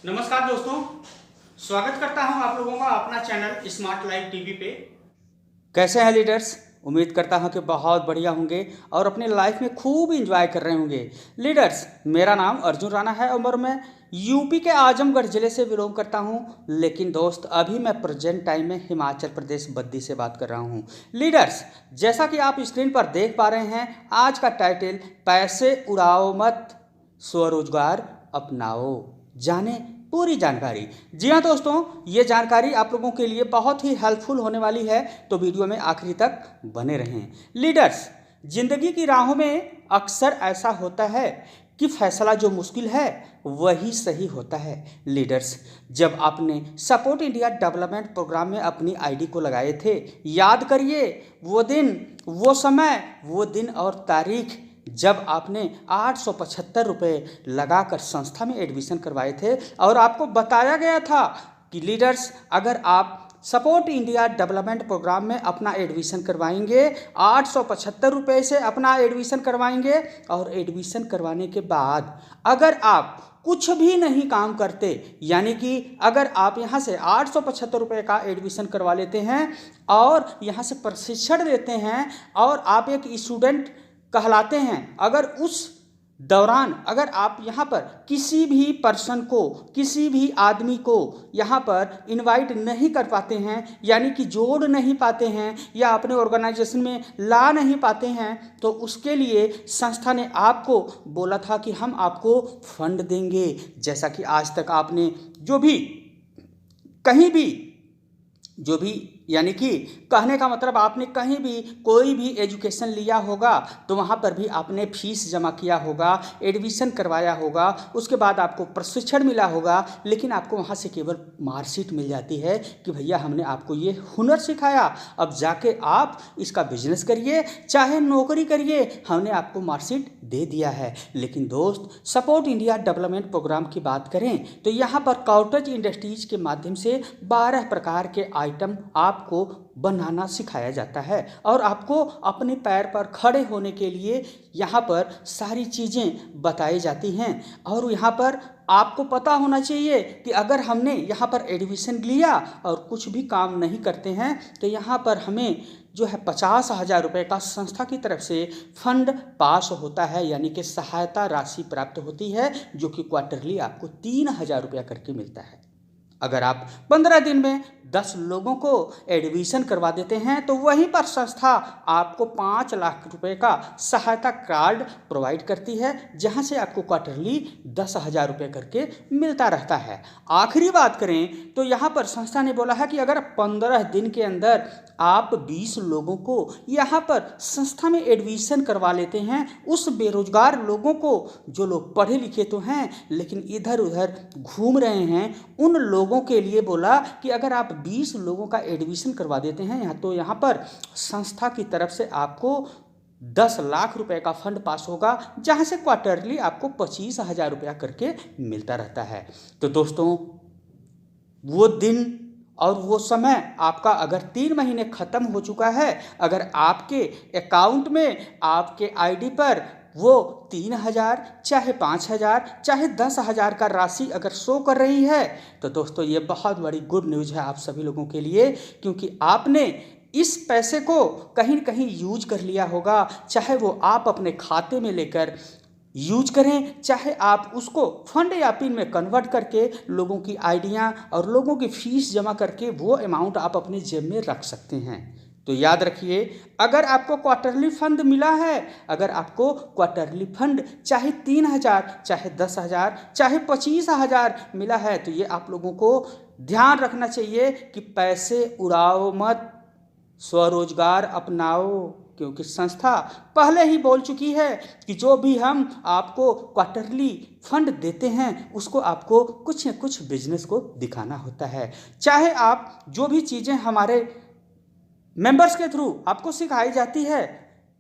नमस्कार दोस्तों, स्वागत करता हूं आप लोगों का अपना चैनल स्मार्ट लाइफ टीवी पे। कैसे हैं लीडर्स? उम्मीद करता हूं कि बहुत बढ़िया होंगे और अपनी लाइफ में खूब एंजॉय कर रहे होंगे। लीडर्स, मेरा नाम अर्जुन राणा है और मैं यूपी के आजमगढ़ ज़िले से बिलोंग करता हूं। लेकिन दोस्त, अभी मैं प्रेजेंट टाइम में हिमाचल प्रदेश बद्दी से बात कर रहा हूं। लीडर्स, जैसा कि आप स्क्रीन पर देख पा रहे हैं, आज का टाइटल पैसे उड़ाओ मत, स्वरोजगार अपनाओ। जाने पूरी जानकारी। जी हाँ दोस्तों, ये जानकारी आप लोगों के लिए बहुत ही हेल्पफुल होने वाली है, तो वीडियो में आखिरी तक बने रहें। लीडर्स, जिंदगी की राहों में अक्सर ऐसा होता है कि फैसला जो मुश्किल है वही सही होता है। लीडर्स, जब आपने सपोर्ट इंडिया डेवलपमेंट प्रोग्राम में अपनी आईडी को लगाए थे, याद करिए वो दिन, वो समय, वो दिन और तारीख जब आपने 875 रुपये लगाकर संस्था में एडमिशन करवाए थे और आपको बताया गया था कि लीडर्स, अगर आप सपोर्ट इंडिया डेवलपमेंट प्रोग्राम में अपना एडमिशन करवाएंगे, 875 रुपये से अपना एडमिशन करवाएंगे और एडमिशन करवाने के बाद अगर आप कुछ भी नहीं काम करते, यानी कि अगर आप यहाँ से 875 रुपये का एडमिशन करवा लेते हैं और यहाँ से प्रशिक्षण लेते हैं और आप एक स्टूडेंट कहलाते हैं, अगर उस दौरान अगर आप यहाँ पर किसी भी पर्सन को, किसी भी आदमी को यहाँ पर इनवाइट नहीं कर पाते हैं, यानी कि जोड़ नहीं पाते हैं या अपने ऑर्गेनाइजेशन में ला नहीं पाते हैं, तो उसके लिए संस्था ने आपको बोला था कि हम आपको फंड देंगे। जैसा कि आज तक आपने जो भी कहीं भी जो भी यानी कि कहने का मतलब आपने कहीं भी कोई भी एजुकेशन लिया होगा तो वहाँ पर भी आपने फीस जमा किया होगा, एडमिशन करवाया होगा, उसके बाद आपको प्रशिक्षण मिला होगा, लेकिन आपको वहाँ से केवल मार्कशीट मिल जाती है कि भैया हमने आपको ये हुनर सिखाया, अब जाके आप इसका बिजनेस करिए, चाहे नौकरी करिए, हमने आपको मार्कशीट दे दिया है। लेकिन दोस्त, सपोर्ट इंडिया डेवलपमेंट प्रोग्राम की बात करें तो यहाँ पर कॉटेज इंडस्ट्रीज के माध्यम से 12 प्रकार के आइटम आपको बनाना सिखाया जाता है और आपको अपने पैर पर खड़े होने के लिए यहाँ पर सारी चीज़ें बताई जाती हैं। और यहाँ पर आपको पता होना चाहिए कि अगर हमने यहाँ पर एडमिशन लिया और कुछ भी काम नहीं करते हैं तो यहाँ पर हमें जो है 50,000 रुपये का संस्था की तरफ से फंड पास होता है, यानी कि सहायता राशि प्राप्त होती है, जो कि क्वार्टरली आपको 3,000 रुपया करके मिलता है। अगर आप 15 दिन में 10 लोगों को एडमिशन करवा देते हैं तो वहीं पर संस्था आपको 5 लाख रुपए का सहायता कार्ड प्रोवाइड करती है, जहां से आपको क्वार्टरली 10,000 रुपये करके मिलता रहता है। आखिरी बात करें तो यहाँ पर संस्था ने बोला है कि अगर 15 दिन के अंदर आप 20 लोगों को यहाँ पर संस्था में एडमिशन करवा लेते हैं, उस बेरोजगार लोगों को, जो लोग पढ़े लिखे तो हैं लेकिन इधर उधर घूम रहे हैं, उन लोगों के लिए बोला कि अगर आप 20 लोगों का एडमिशन करवा देते हैं तो यहाँ पर संस्था की तरफ से आपको 10 लाख रुपए का फंड पास होगा, जहाँ से क्वार्टरली आपको 25,000 रुपया करके मिलता रहता है। तो दोस्तों, वो दिन और वो समय आपका अगर 3 महीने ख़त्म हो चुका है, अगर आपके अकाउंट में, आपके आईडी पर वो 3,000, चाहे 5,000, चाहे 10,000 का राशि अगर शो कर रही है, तो दोस्तों ये बहुत बड़ी गुड न्यूज़ है आप सभी लोगों के लिए, क्योंकि आपने इस पैसे को कहीं न कहीं यूज कर लिया होगा। चाहे वो आप अपने खाते में लेकर यूज करें, चाहे आप उसको फंड या पिन में कन्वर्ट करके लोगों की आइडिया और लोगों की फीस जमा करके वो अमाउंट आप अपने जेब में रख सकते हैं। तो याद रखिए, अगर आपको क्वार्टरली फंड मिला है, अगर आपको क्वार्टरली फंड चाहे 3,000, चाहे 10,000, चाहे 25,000 मिला है, तो ये आप लोगों को ध्यान रखना चाहिए कि पैसे उड़ाओ मत, स्वरोजगार अपनाओ, क्योंकि संस्था पहले ही बोल चुकी है कि जो भी हम आपको क्वार्टरली फंड देते हैं उसको आपको कुछ न कुछ बिजनेस को दिखाना होता है। चाहे आप जो भी चीज़ें हमारे मेंबर्स के थ्रू आपको सिखाई जाती है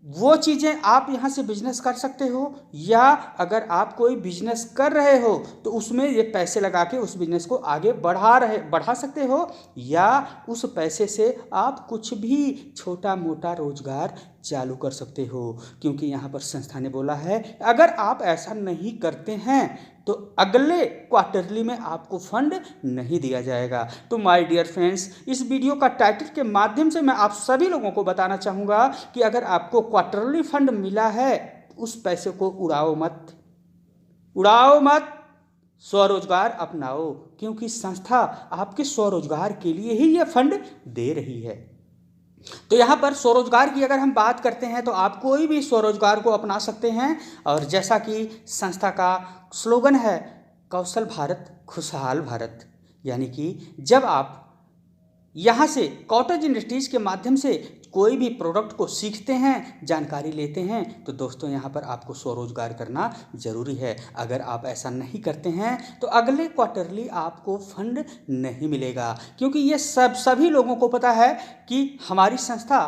वो चीज़ें आप यहाँ से बिजनेस कर सकते हो, या अगर आप कोई बिजनेस कर रहे हो तो उसमें ये पैसे लगा के उस बिजनेस को आगे बढ़ा सकते हो, या उस पैसे से आप कुछ भी छोटा मोटा रोजगार चालू कर सकते हो, क्योंकि यहाँ पर संस्था ने बोला है अगर आप ऐसा नहीं करते हैं तो अगले क्वार्टरली में आपको फंड नहीं दिया जाएगा। तो माय डियर फ्रेंड्स, इस वीडियो का टाइटल के माध्यम से मैं आप सभी लोगों को बताना चाहूँगा कि अगर आपको क्वार्टरली फंड मिला है उस पैसे को उड़ाओ मत, स्वरोजगार अपनाओ, क्योंकि संस्था आपके स्वरोजगार के लिए ही यह फंड दे रही है। तो यहाँ पर स्वरोजगार की अगर हम बात करते हैं तो आप कोई भी स्वरोजगार को अपना सकते हैं, और जैसा कि संस्था का स्लोगन है कौशल भारत खुशहाल भारत, यानी कि जब आप यहाँ से कॉटेज इंडस्ट्रीज के माध्यम से कोई भी प्रोडक्ट को सीखते हैं, जानकारी लेते हैं, तो दोस्तों यहाँ पर आपको स्वरोजगार करना ज़रूरी है। अगर आप ऐसा नहीं करते हैं तो अगले क्वार्टरली आपको फंड नहीं मिलेगा, क्योंकि ये सभी लोगों को पता है कि हमारी संस्था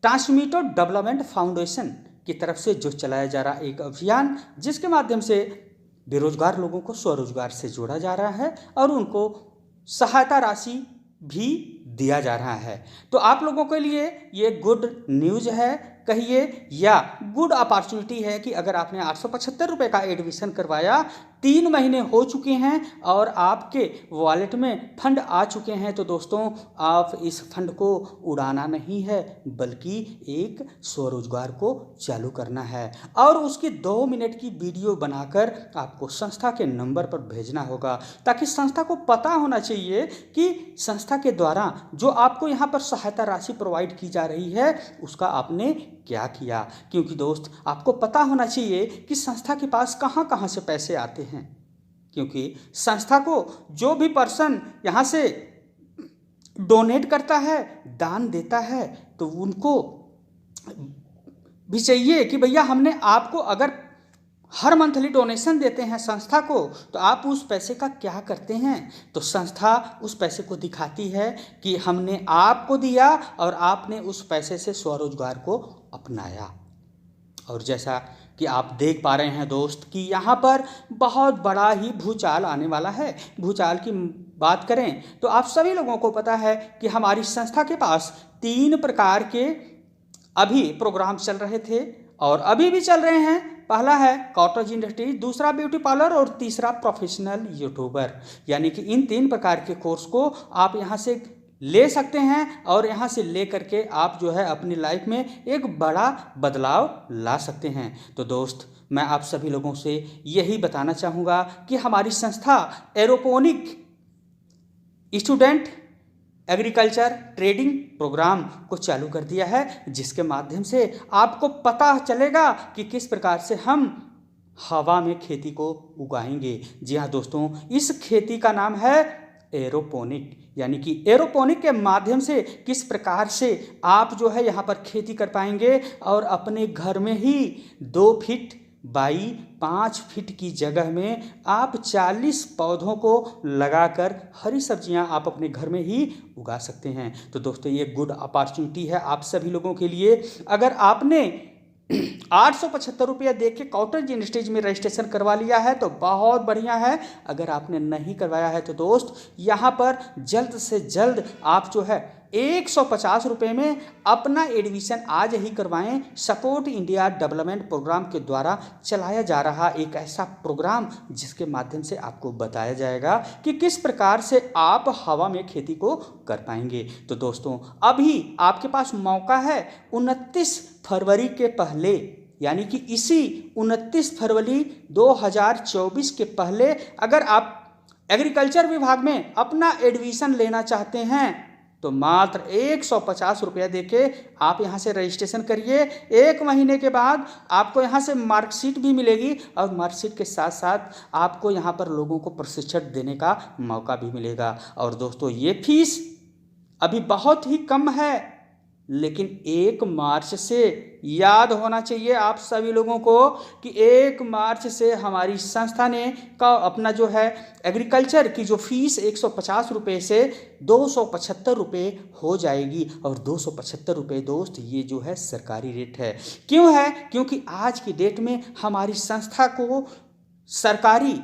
ट्रांसमीटर डेवलपमेंट फाउंडेशन की तरफ से जो चलाया जा रहा एक अभियान, जिसके माध्यम से बेरोजगार लोगों को स्वरोजगार से जोड़ा जा रहा है और उनको सहायता राशि भी दिया जा रहा है। तो आप लोगों के लिए ये गुड न्यूज़ है कहिए, या गुड अपॉर्चुनिटी है कि अगर आपने 875 रुपये का एडमिशन करवाया, 3 महीने हो चुके हैं और आपके वॉलेट में फंड आ चुके हैं, तो दोस्तों आप इस फंड को उड़ाना नहीं है बल्कि एक स्वरोजगार को चालू करना है, और उसकी 2 मिनट की वीडियो बनाकर आपको संस्था के नंबर पर भेजना होगा, ताकि संस्था को पता होना चाहिए कि संस्था के द्वारा जो आपको यहाँ पर सहायता राशि प्रोवाइड की जा रही है उसका आपने क्या किया। क्योंकि दोस्त आपको पता होना चाहिए कि संस्था के पास कहाँ कहाँ से पैसे आते हैं, क्योंकि संस्था को जो भी पर्सन यहाँ से डोनेट करता है, दान देता है, तो उनको भी चाहिए कि भैया हमने आपको अगर हर मंथली डोनेशन देते हैं संस्था को, तो आप उस पैसे का क्या करते हैं। तो संस्था उस पैसे को दिखाती है कि हमने आपको दिया और आपने उस पैसे से स्वरोजगार को अपनाया। और जैसा कि आप देख पा रहे हैं दोस्त कि यहाँ पर बहुत बड़ा ही भूचाल आने वाला है। भूचाल की बात करें तो आप सभी लोगों को पता है कि हमारी संस्था के पास 3 प्रकार के अभी प्रोग्राम चल रहे थे और अभी भी चल रहे हैं। पहला है कॉटेज इंडस्ट्री, दूसरा ब्यूटी पार्लर और तीसरा प्रोफेशनल यूट्यूबर, यानी कि इन 3 प्रकार के कोर्स को आप यहाँ से ले सकते हैं और यहाँ से ले करके आप जो है अपनी लाइफ में एक बड़ा बदलाव ला सकते हैं। तो दोस्त मैं आप सभी लोगों से यही बताना चाहूँगा कि हमारी संस्था aeroponic student agriculture trading programme को चालू कर दिया है, जिसके माध्यम से आपको पता चलेगा कि किस प्रकार से हम हवा में खेती को उगाएंगे। जी हाँ दोस्तों, इस खेती का नाम है एरोपोनिक, यानी कि एरोपोनिक के माध्यम से किस प्रकार से आप जो है यहाँ पर खेती कर पाएंगे और अपने घर में ही 2 फीट बाई 5 फीट की जगह में आप 40 पौधों को लगाकर हरी सब्जियां आप अपने घर में ही उगा सकते हैं। तो दोस्तों ये गुड अपॉर्चुनिटी है आप सभी लोगों के लिए। अगर आपने 875 रुपया दे के कॉटेज इंडस्ट्रीज में रजिस्ट्रेशन करवा लिया है तो बहुत बढ़िया है। अगर आपने नहीं करवाया है तो दोस्त यहाँ पर जल्द से जल्द आप जो है 150 रुपये में अपना एडमिशन आज ही करवाएं। सपोर्ट इंडिया डेवलपमेंट प्रोग्राम के द्वारा चलाया जा रहा एक ऐसा प्रोग्राम जिसके माध्यम से आपको बताया जाएगा कि किस प्रकार से आप हवा में खेती को कर पाएंगे। तो दोस्तों अभी आपके पास मौका है 29 फरवरी के पहले, यानी कि इसी 29 फरवरी 2024 के पहले अगर आप एग्रीकल्चर विभाग में अपना एडमिशन लेना चाहते हैं तो मात्र 150 रुपया देके आप यहाँ से रजिस्ट्रेशन करिए। 1 महीने के बाद आपको यहाँ से मार्कशीट भी मिलेगी और मार्कशीट के साथ साथ आपको यहाँ पर लोगों को प्रशिक्षण देने का मौका भी मिलेगा। और दोस्तों ये फीस अभी बहुत ही कम है, लेकिन 1 मार्च से याद होना चाहिए आप सभी लोगों को कि 1 मार्च से हमारी संस्था ने का अपना जो है एग्रीकल्चर की जो फीस 150 रुपये से 275 रुपये हो जाएगी। और 275 रुपये दोस्त ये जो है सरकारी रेट है। क्यों है? क्योंकि आज की डेट में हमारी संस्था को सरकारी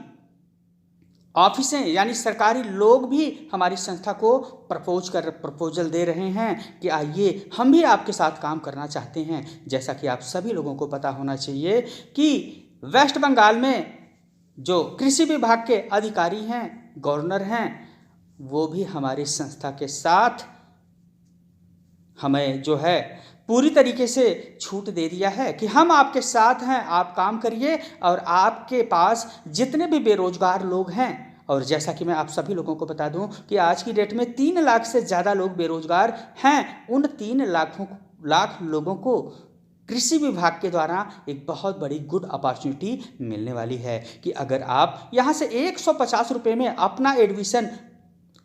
ऑफिसें यानी सरकारी लोग भी हमारी संस्था को प्रपोजल दे रहे हैं कि आइए हम भी आपके साथ काम करना चाहते हैं। जैसा कि आप सभी लोगों को पता होना चाहिए कि वेस्ट बंगाल में जो कृषि विभाग के अधिकारी हैं, गवर्नर हैं, वो भी हमारी संस्था के साथ हमें जो है पूरी तरीके से छूट दे दिया है कि हम आपके साथ हैं, आप काम करिए और आपके पास जितने भी बेरोजगार लोग हैं, और जैसा कि मैं आप सभी लोगों को बता दूं कि आज की डेट में 3 लाख से ज़्यादा लोग बेरोजगार हैं, उन 3 लाख लोगों को कृषि विभाग के द्वारा एक बहुत बड़ी गुड अपॉर्चुनिटी मिलने वाली है कि अगर आप यहाँ से 150 रुपये में अपना एडमिशन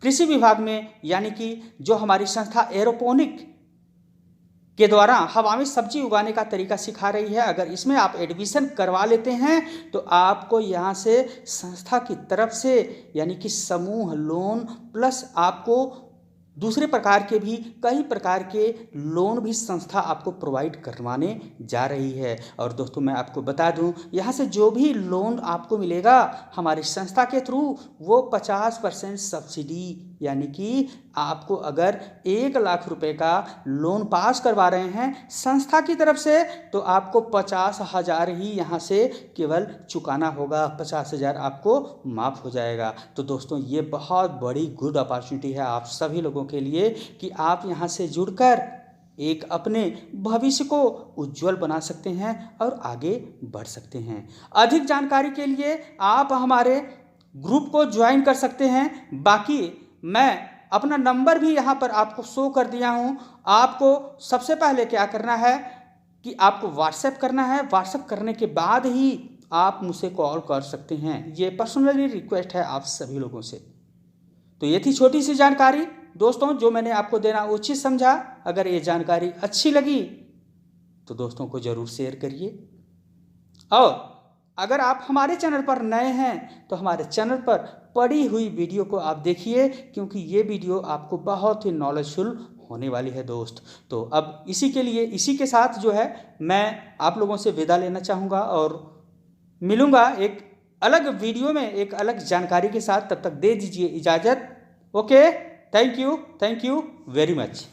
कृषि विभाग में, यानी कि जो हमारी संस्था एरोपोनिक के द्वारा हवा में सब्जी उगाने का तरीका सिखा रही है, अगर इसमें आप एडमिशन करवा लेते हैं तो आपको यहाँ से संस्था की तरफ से यानी कि समूह लोन प्लस आपको दूसरे प्रकार के भी कई प्रकार के लोन भी संस्था आपको प्रोवाइड करवाने जा रही है। और दोस्तों मैं आपको बता दूं, यहाँ से जो भी लोन आपको मिलेगा हमारी संस्था के थ्रू वो 50% सब्सिडी, यानी कि आपको अगर 1 लाख रुपए का लोन पास करवा रहे हैं संस्था की तरफ से तो आपको 50,000 ही यहाँ से केवल चुकाना होगा, 50,000 आपको माफ़ हो जाएगा। तो दोस्तों ये बहुत बड़ी गुड अपॉर्चुनिटी है आप सभी लोगों के लिए कि आप यहाँ से जुड़कर एक अपने भविष्य को उज्जवल बना सकते हैं और आगे बढ़ सकते हैं। अधिक जानकारी के लिए आप हमारे ग्रुप को ज्वाइन कर सकते हैं। बाकी मैं अपना नंबर भी यहाँ पर आपको शो कर दिया हूँ। आपको सबसे पहले क्या करना है कि आपको व्हाट्सएप करना है, व्हाट्सएप करने के बाद ही आप मुझसे कॉल कर सकते हैं। ये पर्सनली रिक्वेस्ट है आप सभी लोगों से। तो ये थी छोटी सी जानकारी दोस्तों जो मैंने आपको देना उचित समझा। अगर ये जानकारी अच्छी लगी तो दोस्तों को ज़रूर शेयर करिए, और अगर आप हमारे चैनल पर नए हैं तो हमारे चैनल पर पड़ी हुई वीडियो को आप देखिए, क्योंकि ये वीडियो आपको बहुत ही नॉलेजफुल होने वाली है दोस्त। तो अब इसी के साथ जो है मैं आप लोगों से विदा लेना चाहूँगा और मिलूँगा एक अलग वीडियो में एक अलग जानकारी के साथ। तब तक दे दीजिए इजाज़त। Okay, thank you very much.